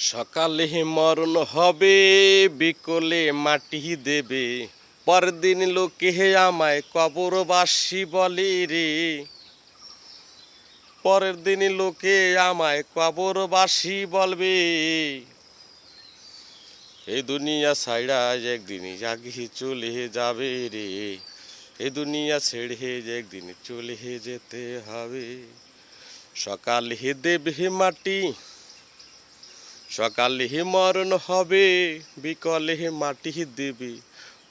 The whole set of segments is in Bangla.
সকালে মরণ হবে, বিকলে মাটি দেবে, পরদিন লোকে আমায় কবরবাসী বলে রে। পরের দিন লোকে আমায় কবরবাসী বলবে। এই দুনিয়া ছাইড়া একদিন জাগি চলে যাবে রে। এই দুনিয়া ছেড়ে একদিন চলে যেতে হবে। সকালে দেবে মাটি, সকালে মরণ হবে, বিকলে মাটি দেবে,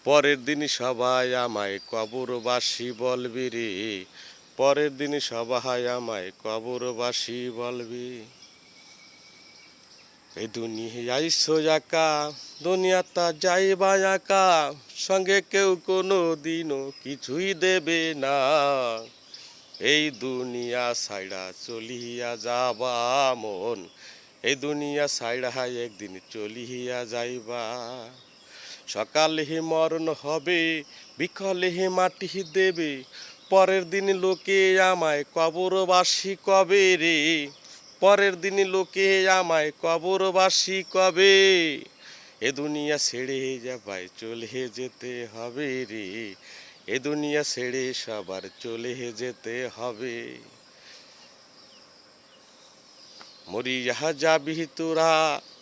পরের দিন সবাই আমায় কবরবাসী বলবে রে। পরের দিন সবাই আমায় কবরবাসী বলবে। এই দুনিয়ায় সোজাকা, দুনিয়াটা যাইবা একা, সঙ্গে কেউ কোনো দিনও কিছুই দেবে না। এই দুনিয়া ছাইড়া চলিয়া যাবা মন, এই দুনিয়া ছাইড়া একদিন চলিয়া যাইবা। সকালে মরণ হবে, বিকলে মাটি দেবে, পরের দিন লোকে আমায় কবরবাসী কবে রে। পরের দিন লোকে আমায় কবরবাসী কবে। এ দুনিয়া ছেড়ে যাবাই চলে যেতে হবে রে। এ দুনিয়া ছেড়ে সবার চলে যেতে হবে। মরিয়া যাবি তোরা,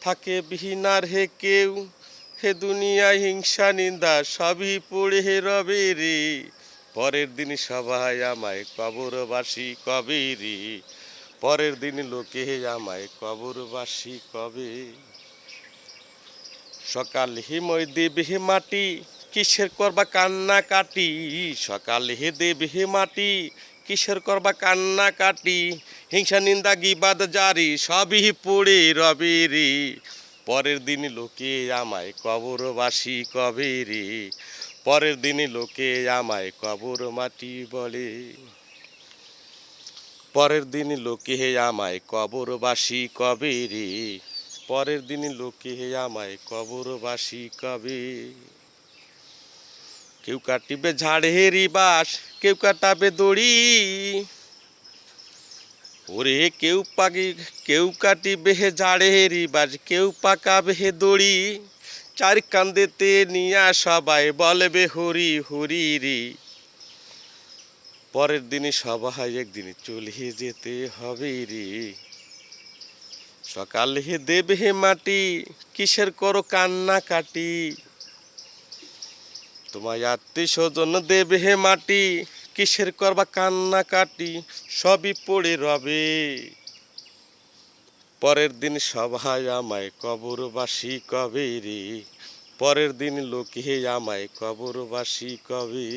থাকে বিহীনার হে কেউ, হে দুনিয়া হিংসা নিন্দা সবই পড়ে রবে রে। পরের দিন সবাই আমায় কবরবাসী কবে রে। পরের দিন লোকে আমায় কবরবাসী কবে। সকালে মই দেবে মাটি, কিসের করবা কান্না কাটি। সকালে দেবে মাটি, কিসের করবা কান্না কাটি, হিংসা নিন্দা গিবাদ জারি সবই পড়ে রবে রে। পরের দিন লোকে আমায় কবরবাসী কবে রে। পরের দিন লোকে আমায় কবর মাটি বলে। পরের দিন লোকে আমায় কবরবাসী কবে রে। পরের দিন লোকে আমায় কবরবাসী কবে। কেউ কাটিবে ঝাড়েরি বাঁশ, কেউ কাটাবে দড়ি, ওরে কেউ কাটিবে ঝাড়েরি বাঁশ, কেউ পাকাবে দড়ি, চার কান্দেতে নিয়া সবাই বলবে হরি হরি রে। পরের দিন সবাই একদিন চলে যেতে হবে রে। সকালে দেবে মাটি, কিসের করো কান্না কাটি, তোমায় আত্মীয় স্বজন দেবে মাটি, কিসের করবা কান্না কাটি, সবই পড়ে রবে। পরের দিন সবাই আমায় কবরবাসী কবে রে। পরের দিন লোকে আমায় কবরবাসী কবে।